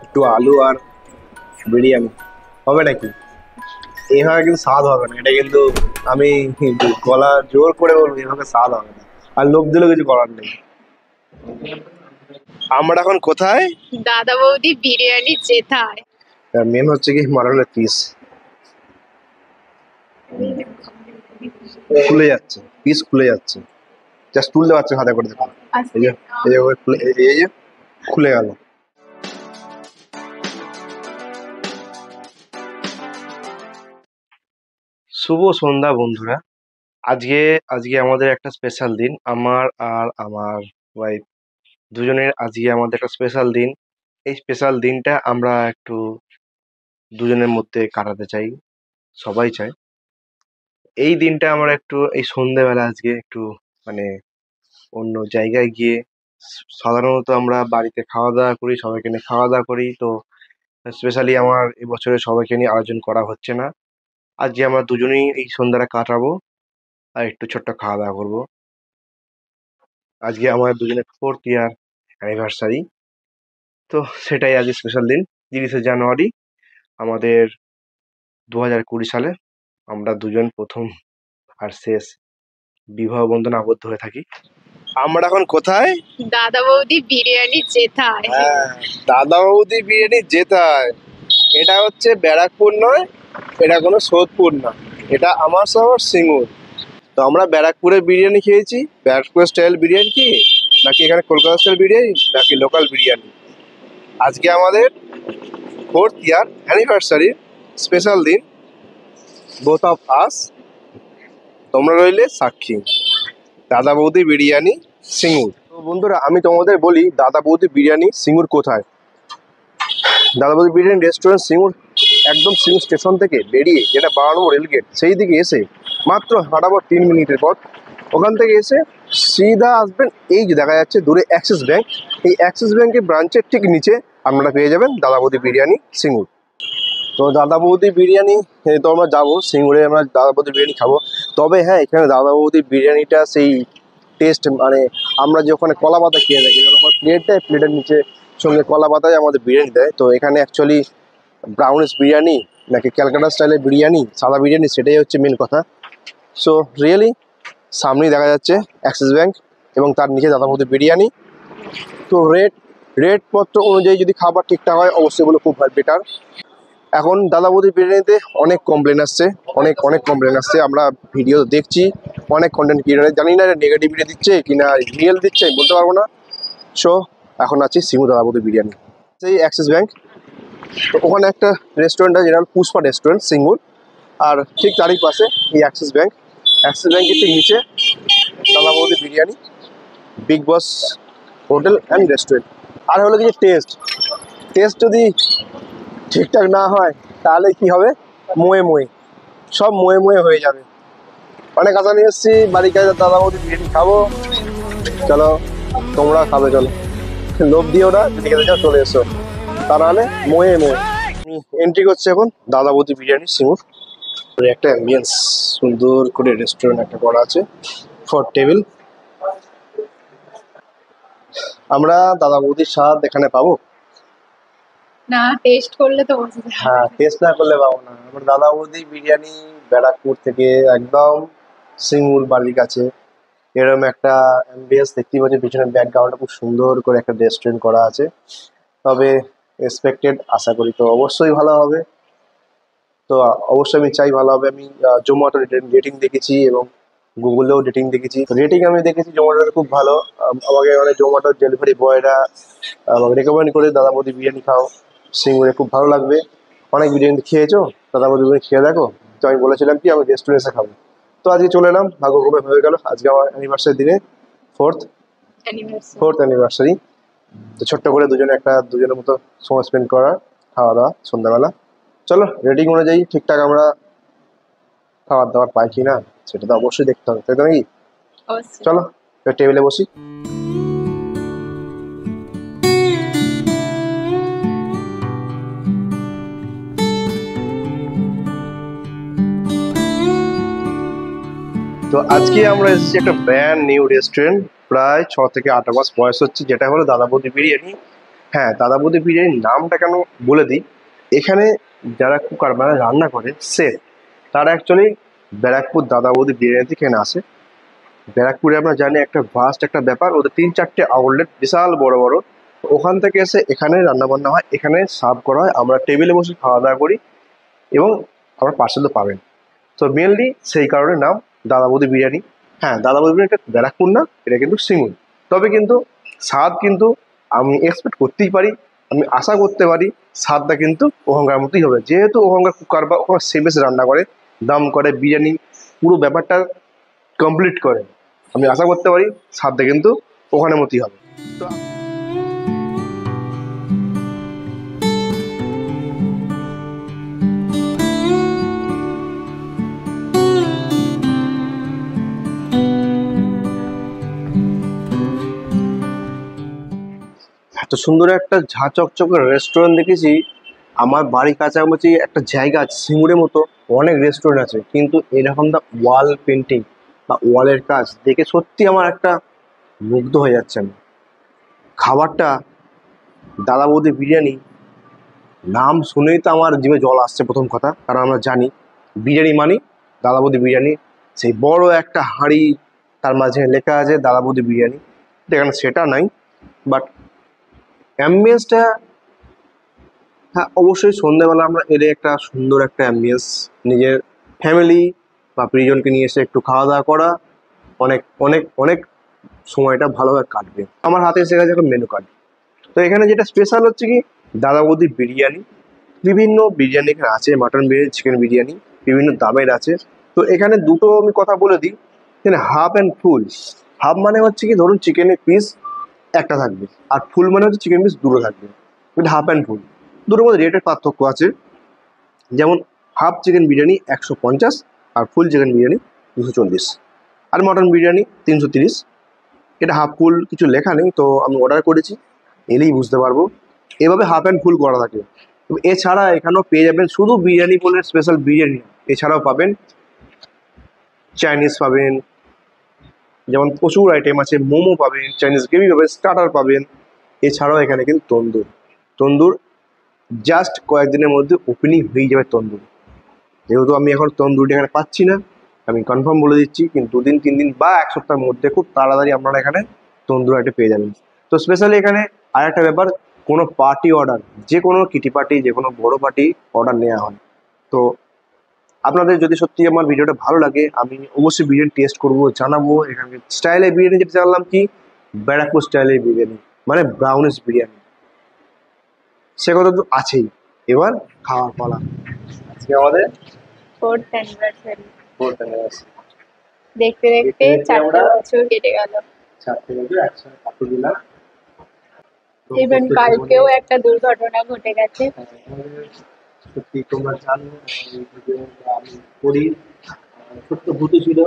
একটু আলু আর বিরিয়ানি হবে নাকি? এইভাবে কিন্তু স্বাদ হবে না, এটা কিন্তু আমি গলা জোর করে বলবো, এইভাবে স্বাদ হবে না। আর লোভ দিলেও কিছু করার নেই। আমরা এখন কোথায়? দাদা বৌদি বিরিয়ানি যেথায়। মেন হচ্ছে কি মাটনের পিস খুলে যাচ্ছে, পিস খুলে যাচ্ছে, জাস্ট তুলতে পারছে হাতে করে, দেখো এই যে, এই যে এই যে খুলে গেল। শুভ সন্ধ্যা বন্ধুরা। আজকে আজকে আমাদের একটা স্পেশাল দিন, আমার আর আমার ওয়াইফ দুজনের আজকে আমাদের একটা স্পেশাল দিন। এই স্পেশাল দিনটা আমরা একটু দুজনের মধ্যে কাটাতে চাই, সবাই চায়। এই দিনটা আমরা একটু এই সন্ধ্যেবেলা আজকে একটু মানে অন্য জায়গায় গিয়ে, সাধারণত আমরা বাড়িতে খাওয়া দাওয়া করি, সবাইকে নিয়ে খাওয়া দাওয়া করি, তো স্পেশালি আমার এবছরে সবাইকে নিয়ে আয়োজন করা হচ্ছে না। আজকে আমরা দুজনেই এই সন্ধ্যাটা কাটাবো আর একটু ছোট্ট খাওয়া দাওয়া করবো। আজকে আমাদের দুজনের 4th ইয়ার অ্যানিভার্সারি, তো সেটাই আজকে স্পেশাল দিন। 30শে জানুয়ারি আমাদের 2020 সালে আমরা দুজন প্রথম আর শেষ বিবাহ বন্ধনে আবদ্ধ হয়ে থাকি। আমরা এখন কোথায়? দাদা বৌদি বিরিয়ানি যেথায়। হ্যাঁ, দাদা বৌদি বিরিয়ানি যেতায়। এটা হচ্ছে ব্যারাকপুর নয়, এটা কোনো সোদপুর না, এটা আমার শহর সিঙ্গুর। তো আমরা ব্যারাকপুরে বিরিয়ানি খেয়েছি, ব্যারাকপুর স্টাইল বিরিয়ানি কি নাকি এখানে কলকাতা স্টাইল বিরিয়ানি নাকি লোকাল বিরিয়ানি। আজকে আমাদের 4th ইয়ার অ্যানিভার্সারি স্পেশাল দিন, বোথ অফ আস। তোমরা রইলে সাক্ষী। দাদা বৌদি বিরিয়ানি সিঙ্গুর। তো বন্ধুরা, আমি তোমাদের বলি দাদা বৌদি বিরিয়ানি সিঙ্গুর কোথায়। দাদা বৌদি বিরিয়ানি রেস্টুরেন্ট সিঙ্গুর একদম সিঙ্গুর স্টেশন থেকে বেরিয়ে, যেটা 12 নম্বর রেলগেট, সেই দিকে এসে মাত্র হাঁটাবো 3 মিনিটের পথ। ওখান থেকে এসে সিধা আসবেন, এই যে দেখা যাচ্ছে দূরে অ্যাক্সিস ব্যাংক, এই অ্যাক্সিস ব্যাংকের ব্রাঞ্চের ঠিক নিচে আপনারা পেয়ে যাবেন দাদা বৌদি বিরিয়ানি সিঙ্গুর। তো দাদা বৌদি বিরিয়ানি তো আমরা যাবো সিঙ্গুরে, আমরা দাদা বৌদি বিরিয়ানি খাবো। তবে হ্যাঁ, এখানে দাদা বৌদি বিরিয়ানিটা সেই টেস্ট, মানে আমরা যে ওখানে কলা পাতা খেয়ে থাকি, যখন প্লেট দেয়, প্লেটের নিচে সঙ্গে কলা পাতায় আমাদের বিরিয়ানি দেয়, তো এখানে অ্যাকচুয়ালি ব্রাউনিশ বিরিয়ানি নাকি ক্যালকাটা স্টাইলের বিরিয়ানি, সাদা বিরিয়ানি, সেটাই হচ্ছে মেন কথা। সো রিয়েলি সামনেই দেখা যাচ্ছে অ্যাক্সিস ব্যাংক এবং তার নিচে দাদা বৌদি বিরিয়ানি। তো রেট পত্র অনুযায়ী যদি খাবার ঠিকঠাক হয়, অবশ্যই এগুলো খুব বেটার। এখন দাদা বৌদি বিরিয়ানিতে অনেক কমপ্লেন আসছে, অনেক কমপ্লেন আসছে, আমরা ভিডিও দেখছি, অনেক কন্টেন্ট ক্রিয়েটার, জানি না এটা নেগেটিভিটি দিচ্ছে কিনা রিয়েল দিচ্ছে বলতে পারবো না। সো এখন আছি সিঙ্গুর দাদা বৌদি বিরিয়ানি, সেই অ্যাক্সিস ব্যাংক। তো ওখানে একটা রেস্টুরেন্ট আছে, যেটা পুষ্পা রেস্টুরেন্ট সিঙ্গুর, আর ঠিক তারই পাশে এই অ্যাক্সিস ব্যাংক। অ্যাক্সিস ব্যাংকের ঠিক নিচে Dada Boudi Biryani, big boss hotel and restaurant. আর হলো কিছু টেস্ট যদি ঠিকঠাক না হয় তাহলে কি হবে, মোয়ে সব মোয়ে হয়ে যাবে। অনেক আশা নিয়ে এসেছি বাড়ির কাছে দাদা বৌদি বিরিয়ানি খাবো, চলো তোমরা খাবে, চলো লোভ দিও না, যদি খেতে চাও চলে এসো, তা নাহলে মোয়ে এন্ট্রি করছে এখন দাদা বৌদি বিরিয়ানি সিঙ্গুর। একটা অ্যাম্বিয়েন্স, সুন্দর করে রেস্টুরেন্ট একটা করা আছে, 4 টেবিল। আমরা দাদা বৌদির স্বাদ এখানে পাবো না, টেস্ট করলে তো বোঝা যাবে। হ্যাঁ, টেস্ট না করলে পাবো না। আমার দাদা বৌদি বিরিয়ানি ব্যারাকপুর থেকে একদম সিঙ্গুর বাড়ির কাছে, এরকম একটা অ্যাম্বিয়েন্স দেখতেই পাচ্ছি, পিছনের ব্যাকগ্রাউন্ডটা খুব সুন্দর করে একটা রেস্টুরেন্ট করা আছে। তবে এক্সপেক্টেড, আশা করি তো অবশ্যই ভালো হবে। তো অবশ্যই আমি চাই ভালো হবে। আমি জোম্যাটো রেটিং দেখেছি এবং গুগলেও রেটিং দেখেছি, রেটিং আমি দেখেছি জোম্যাটোতে খুব ভালো। আমাকে মানে জোম্যাটোর ডেলিভারি বয়রা আমাকে রেকমেন্ড করে দাদা বৌদি বিরিয়ানি খাও সিঙ্গুরে, খুব ভালো লাগবে। অনেক বিরিয়ানি খেয়েছো, দাদা বৌদি বিরিয়ানি খেয়ে দেখো। তো আমি বলেছিলাম কি আমি রেস্টুরেন্টে খাবো, তো আজকে চলে এলাম, ভাগ্যক্রমে হয়ে গেল। আজকে আমার অ্যানিভার্সারি দিনে 4th অ্যানিভার্সারি। তো ছোট্ট করে দুজনের মতো সময় স্পেন্ড করা, খাওয়া দাওয়া সন্ধ্যাবেলা। চলো রেটিং অনুযায়ী ঠিকঠাক আমরা খাবার দাবার পাই কি না সেটা তো অবশ্যই দেখতে হবে, তাই তো নাকি? চলো টেবিলে বসি। তো তো আজকে আমরা এসেছি একটা ব্র্যান্ড নিউ রেস্টুরেন্ট, প্রায় 6 থেকে 8 মাস বয়স হচ্ছে, যেটা হলো দাদা বৌদি বিরিয়ানি। হ্যাঁ, দাদা বৌদি বিরিয়ানির নামটা কেন বলে দিই, এখানে যারা কুকার মানে রান্না করে সেফ, তারা অ্যাকচুয়ালি ব্যারাকপুর দাদা বৌদি বিরিয়ানি থেকে এখানে আসে। ব্যারাকপুরে আমরা জানি একটা ভাস্ট একটা ব্যাপার, ওদের 3-4টে আউটলেট বিশাল বড় বড়। তো ওখান থেকে এসে এখানে রান্না বান্না হয়, এখানে সার্ভ করা হয়, আমরা টেবিলে বসে খাওয়া দাওয়া করি এবং আমরা পার্সেলও পাবেন। তো মেনলি সেই কারণে নাম দাদা বৌদি বিরিয়ানি। হ্যাঁ, দাদা বৌদি বিরিয়ানি এটা ব্যারাকপুর না, এটা কিন্তু সিঙ্গুর। তবে কিন্তু স্বাদ কিন্তু আমি এক্সপেক্ট করতেই পারি, আমি আশা করতে পারি স্বাদটা কিন্তু ওখানকার মতোই হবে, যেহেতু ওখানকার কুকার বা ওখানে সেভেসে রান্না করে, দাম করে, বিরিয়ানি পুরো ব্যাপারটা কমপ্লিট করে। আমি আশা করতে পারি স্বাদটা কিন্তু ওখানের মতোই হবে। তো এত সুন্দর একটা ঝাঁ চকচকে রেস্টুরেন্ট দেখেছি। আমার বাড়ির কাছাকাছি একটা জায়গা আছে সিঙ্গুরের মতো, অনেক রেস্টুরেন্ট আছে, কিন্তু এরকম দা ওয়াল পেন্টিং বা ওয়ালের কাজ দেখে সত্যি আমার একটা মুগ্ধ হয়ে যাচ্ছে আমি। খাবারটা দাদা বৌদি বিরিয়ানি নাম শুনেই তো আমার জিভে জল আসছে প্রথম কথা, কারণ আমরা জানি বিরিয়ানি মানে দাদা বৌদি বিরিয়ানি, সেই বড় একটা হাঁড়ি, তার মাঝে লেখা আছে দাদা বৌদি বিরিয়ানি। এখানে সেটা নাই, বাট অ্যাম্বিয়েন্সটা, হ্যাঁ অবশ্যই সন্ধ্যেবেলা আমরা এলে একটা সুন্দর একটা অ্যাম্বিয়েন্স, নিজের ফ্যামিলি বা প্রিয়জনকে নিয়ে এসে একটু খাওয়া দাওয়া করা, অনেক অনেক অনেক সময়টা ভালোভাবে কাটবে। আমার হাতে এসে গেছে এখন মেনু কার্ড। তো এখানে যেটা স্পেশাল হচ্ছে কি, দাদা বৌদি বিরিয়ানি, বিভিন্ন বিরিয়ানি এখানে আছে, মাটন বিরিয়ানি, চিকেন বিরিয়ানি, বিভিন্ন দামের আছে। তো এখানে দুটো আমি কথা বলে দিই, এখানে হাফ অ্যান্ড ফুল। হাফ মানে হচ্ছে কি, ধরুন চিকেনের পিস একটা থাকবে, আর ফুল মানে হচ্ছে চিকেন পিস দুটো থাকবে। এটা হাফ অ্যান্ড ফুল, দুটোর মধ্যে রেটের পার্থক্য আছে। যেমন হাফ চিকেন বিরিয়ানি 150, আর ফুল চিকেন বিরিয়ানি 240, আর মটন বিরিয়ানি 330। এটা হাফ ফুল কিছু লেখা নেই, তো আমি অর্ডার করেছি, এলেই বুঝতে পারবো। এভাবে হাফ অ্যান্ড ফুল করা থাকে। এবং এছাড়া এখানেও পেয়ে যাবেন শুধু বিরিয়ানি বলে স্পেশাল বিরিয়ানি না, এছাড়াও পাবেন চাইনিজ পাবেন, যেমন প্রচুর আইটেম আছে, মোমো পাবেন, চাইনিজ গ্রেভি পাবেন, স্টার্টার পাবেন। এছাড়াও এখানে কিন্তু তন্দুর, তন্দুর জাস্ট কয়েকদিনের মধ্যে ওপেনিং হয়ে যাবে তন্দুর। যেহেতু আমি এখন তন্দুরটি এখানে পাচ্ছি না, আমি কনফার্ম বলে দিচ্ছি, কিন্তু 2 দিন 3 দিন বা 1 সপ্তাহের মধ্যে খুব তাড়াতাড়ি আপনারা এখানে তন্দুর আইটেম পেয়ে যাবেন। তো স্পেশালি এখানে আর একটা ব্যাপার, কোনো পার্টি অর্ডার, যে কোনো কিটি পার্টি, যে কোনো বড়ো পার্টি অর্ডার নেওয়া হয়। তো আপনাদের যদি সত্যি আমার ভিডিওটা ভালো লাগে, আমি অবশ্যই বিরিয়ানি টেস্ট করবো, জানাবো। এখানে স্টাইলের বিরিয়ানি যেটা জানলাম কি, ব্যারাকপুর স্টাইলের বিরিয়ানি মানে ব্রাউনিশ বিরিয়ানি, সে কথা তো আছেই। এবার খাওয়ার পালা। আজকে আমাদের 4th অ্যানিভার্সারি। 4th anniversary। দেখতে দেখতে দেখতে দেখতে 4টে আমরা বছর কেটে গেল। 4টে বছর একসঙ্গে কাটিয়ে দিলাম। তো ইভেন প্রত্যেক কালকেও জীবনে, একটা দুর্ঘটনা ঘটে গেছে। আমাদের সত্যি তোমরা জানো এই ভিডিওটা আমি করি, ছোট্ট ভূত ছিল,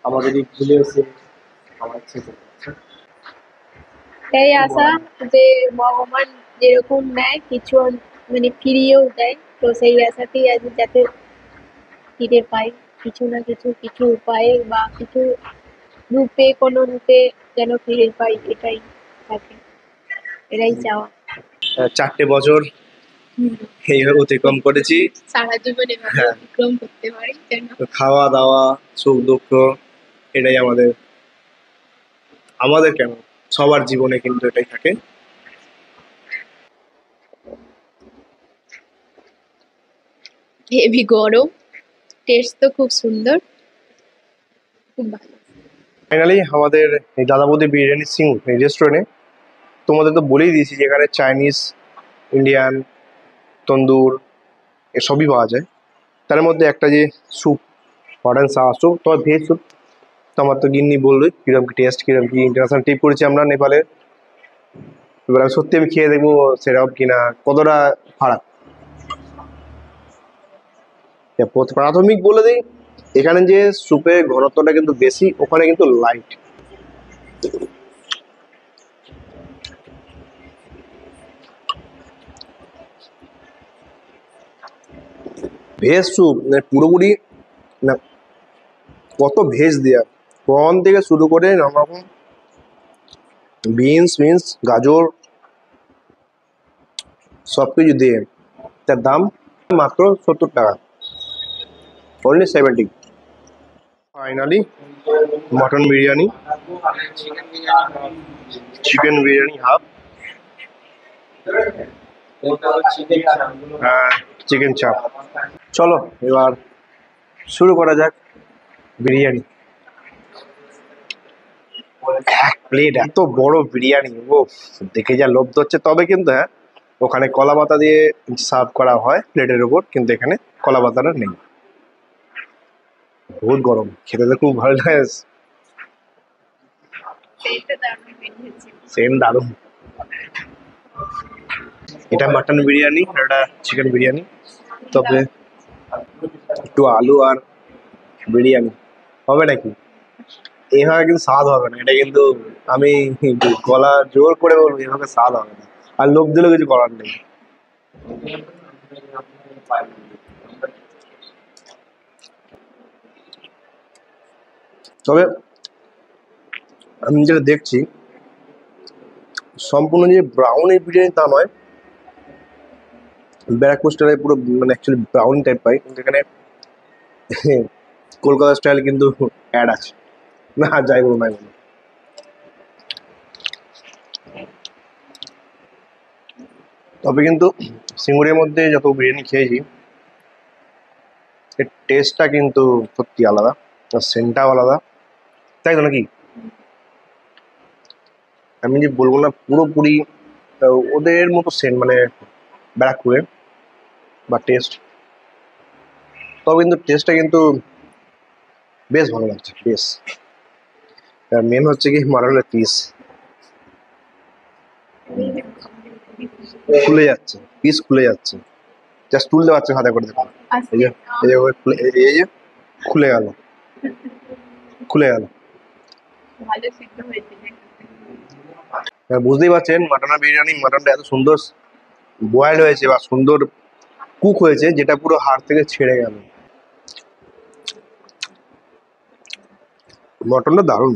আমাদের এই ভুলে এসে আমার ইচ্ছে করছে। তাই আশা যে ভগবান যেরকম দেয় কিছু মানে ফিরিয়েও দেয়, তো সেই আশাতেই আজ যাতে ফিরে পাই কিছু না কিছু, কিছু উপায়ে বা কিছু রূপে, কোনো রূপে যেন ফিরে পাই, এটাই থাকে, এটাই চাওয়া। 4টে বছর হুম। এইভাবে অতিক্রম করেছি। সারা জীবনে এভাবে হ্যাঁ। অতিক্রম করতে পারি যেন। তো খাওয়া দাওয়া, সুখ দুঃখ, এটাই আমাদের, আমাদের কেন সবার জীবনে কিন্তু এটাই থাকে। হেভি গরম, টেস্ট তো খুব সুন্দর, খুব ভালো। ফাইনালি আমাদের এই দাদা বৌদি বিরিয়ানি সিং এই রেস্টুরেন্টে, তোমাদের তো বলেই দিয়েছি যে এখানে চাইনিজ, ইন্ডিয়ান, তন্দুর এসবই পাওয়া যায়। তার মধ্যে একটা যে soup, hot and sour soup, তবে ভেজ স্যুপ। তো আমার তো গিন্নি বললো কীরকম কি টেস্ট, কীরকম কি ইন্টারন্যাশনাল ট্রিপ করেছি আমরা নেপালে। এবার আমি সত্যি আমি খেয়ে দেখবো সেরকম কিনা, কতটা ফারাক। প্রাথমিক বলে দিই, এখানে যে স্যুপের ঘনত্বটা কিন্তু বেশি, ওখানে কিন্তু লাইট। ভেজ স্যুপ পুরোপুরি না, কত ভেজ দেয়া, প্রন থেকে শুরু করে নানা রকম বিনস মিন্স গাজর সব কিছু দিয়ে, তার দাম মাত্র 70 টাকা, only 70। Finally mutton biryani, chicken biryani half, chicken চাপ। চলো এবার শুরু করা যাক বিরিয়ানি। এক প্লেট এত বড় বিরিয়ানি, ও দেখে যা লোভ ধরছে। তবে কিন্তু হ্যাঁ, ওখানে কলা পাতা দিয়ে সার্ভ করা হয় প্লেটের উপর, কিন্তু এখানে কলা পাতাটা নেই। বহুত গরম, খেতে তো খুব ভালো লাগে, সেম দারুণ। এটা মাটন বিরিয়ানি, এটা চিকেন বিরিয়ানি। তবে একটু আলু আর বিরিয়ানি হবে নাকি, এইভাবে কিন্তু স্বাদ হবে না। এটা কিন্তু আমি গলা জোর করে বলবো, এইভাবে স্বাদ হবে না। আর লোভ দিলেও কিছু করার নেই। তবে আমি যেটা দেখছি, সম্পূর্ণ যে ব্রাউনি বিরিয়ানি তা নয়, ব্যারাকপুর স্টাইলে পুরো মানে অ্যাকচুয়ালি ব্রাউনি টাইপ পাই, কিন্তু এখানে কলকাতা স্টাইল কিন্তু অ্যাড আছে। না যাই বলো নাই বলো, তবে কিন্তু সিঙ্গুরের মধ্যে যত বিরিয়ানি খেয়েছি, এর টেস্টটা কিন্তু সত্যি আলাদা, আর সেন্টটাও আলাদা, তাই তো নাকি? আমি যে বলবো না পুরোপুরি ওদের মতো সেন্ট মানে ব্যারাকপুরে বা টেস্ট, তবে কিন্তু টেস্টটা কিন্তু বেশ ভালো লাগছে বেশ। আর মেন হচ্ছে কি মাটনের পিস খুলে যাচ্ছে, পিস খুলে যাচ্ছে, জাস্ট তুলতে পারছে হাতে করে। দেখুন এই যে এই যে খুলে গেল, খুলে গেল। বুঝতেই পারছেন মাটনের বিরিয়ানি, মাটনটা এত সুন্দর বয়েল হয়েছে বা সুন্দর কুক হয়েছে, যেটা পুরো হাড় থেকে ছেড়ে গেল। মটনটা দারুণ।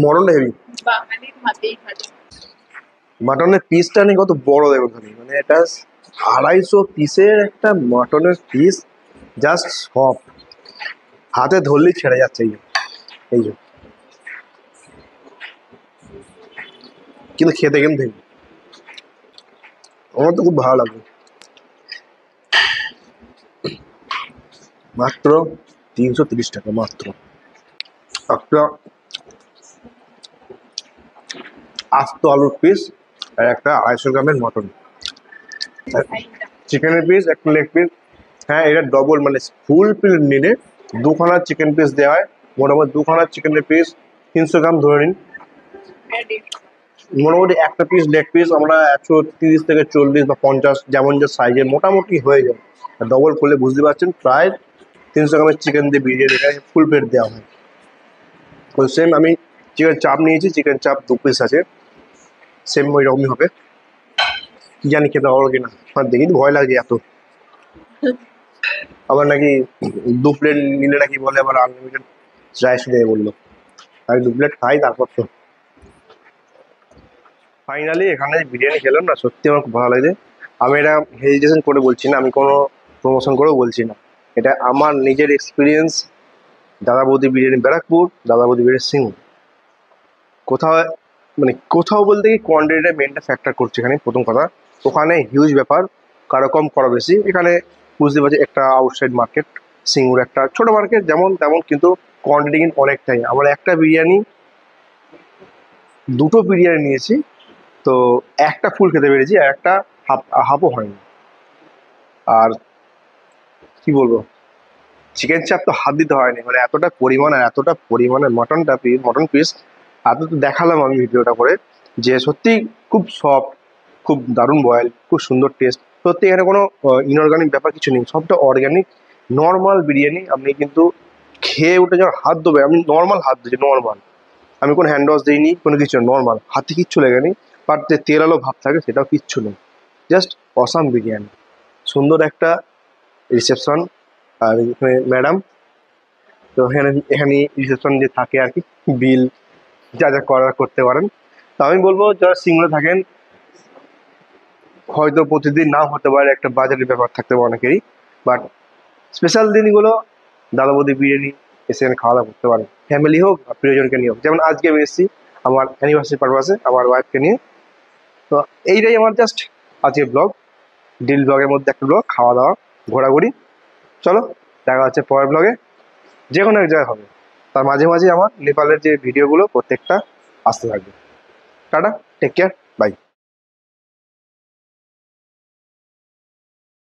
মটনটা হেভি, মাটনের পিসটা নেই কত বড় দেখো খালি, মানে এটা 250 পিসের একটা মাটনের পিস, জাস্ট সফট, হাতে ধরলেই ছেড়ে যাচ্ছে। এই যে কিন্তু খেতে কিন্তু হেভি, আমার তো খুব ভালো লাগবে। মাত্র 330 টাকা, মাত্র একটা আস্ত আলুর পিস আর একটা 250 গ্রামের মটন, চিকেনের পিস একটা লেগ পিস। হ্যাঁ এটা ডবল মানে ফুল প্লেট নিলে 2খানা চিকেন পিস দেওয়া হয়, মোটামুটি 2খানা চিকেনের পিস 300 গ্রাম ধরে নিন। মোটামুটি একটা পিস লেগ পিস আমরা 130 থেকে 40 বা 50 যেমন যে সাইজের মোটামুটি হয়ে যায়। ডবল করলে বুঝতে পারছেন প্রায় 300 গ্রামের চিকেন দিয়ে বিরিয়ানি এখানে ফুল প্লেট দেওয়া হয়। তো সেম আমি চিকেন চাপ নিয়েছি, চিকেন চাপ 2 পিস আছে, সেম ওই রকমই হবে। কি জানি খেতে পারবো কিনা, আমার দেখি ভয় লাগে এত। আবার নাকি 2 প্লেট নিলে নাকি বলে আবার আনলিমিটেড রাইস দেবে বললো, আমি 2 প্লেট খাই তারপর তো। ফাইনালি এখানে বিরিয়ানি খেলাম না, সত্যি আমার খুব ভালো লাগছে। আমি এটা হেজিটেশন করে বলছি না, আমি কোনো প্রমোশন করেও বলছি না, এটা আমার নিজের এক্সপিরিয়েন্স। দাদা বৌদি বিরিয়ানি ব্যারাকপুর, দাদা বৌদি বিরিয়ানি সিঙ্গুর। কোথাও মানে কোথাও বলতে কি কোয়ান্টিটিটা মেনটা ফ্যাক্টর করছে এখানে প্রথম কথা। ওখানে হিউজ ব্যাপার, কারো কম কারো বেশি। এখানে বুঝতে পারছি একটা আউটসাইড মার্কেট, সিঙ্গুর একটা ছোট মার্কেট যেমন তেমন, কিন্তু কোয়ান্টিটি কিন্তু অনেকটাই। আমরা একটা বিরিয়ানি 2টো বিরিয়ানি নিয়েছি, তো একটা ফুল খেতে পেরেছি আর একটা হাফও হয়নি। আর কি বলবো, চিকেন চাপ তো হাত দিতে হয়নি, মানে এতটা পরিমাণ আর এতটা পরিমাণের মটন পিস এত তো দেখালাম আমি ভিডিওটা করে, যে সত্যি খুব সফট, খুব দারুণ বয়েল, খুব সুন্দর টেস্ট। সত্যি এখানে কোনো ইনঅর্গানিক ব্যাপার কিছু নেই, সবটা অর্গ্যানিক নর্মাল বিরিয়ানি। আপনি কিন্তু খেয়ে উঠে যখন হাত দেবে, আমি নর্মাল হাত দিয়েছি, নর্মাল, আমি কোনো হ্যান্ড ওয়াশ দিইনি, কোনো কিছু নর্মাল হাতে কিচ্ছু লেগেনি। বাট যে তেল আলো ভাব থাকে সেটাও কিচ্ছু নেই। জাস্ট অসাম বিরিয়ানি, সুন্দর একটা রিসেপশন। আর এখানে ম্যাডাম, তো এখানে এখানে রিসেপশন যে থাকে আর কি, বিল যা যা করার করতে পারেন। তো আমি বলবো যারা সিঙ্গুরে থাকেন, হয়তো প্রতিদিন নাও হতে পারে, একটা বাজারের ব্যাপার থাকতে পারে অনেকেরই, বাট স্পেশাল দিনগুলো দাদা বৌদি বিরিয়ানি এসে এখানে খাওয়া দাওয়া করতে পারেন, ফ্যামিলি হোক বা প্রিয়জনকে নিয়ে হোক। যেমন আজকে আমি এসেছি আমার অ্যানিভার্সারি পারপাসে আমার ওয়াইফকে নিয়ে। তো এইটাই আমার জাস্ট আজকের ব্লগ, ডিল ব্লগের মধ্যে একটা ব্লগ, খাওয়া দাওয়া ঘোরাঘুরি। চলো দেখা হচ্ছে পরের ব্লগে, যে কোনো এক জায়গায় হবে। তার মাঝে মাঝে আমার নেপালের যে ভিডিওগুলো প্রত্যেকটা আসতে থাকবে। Tata, take care, by.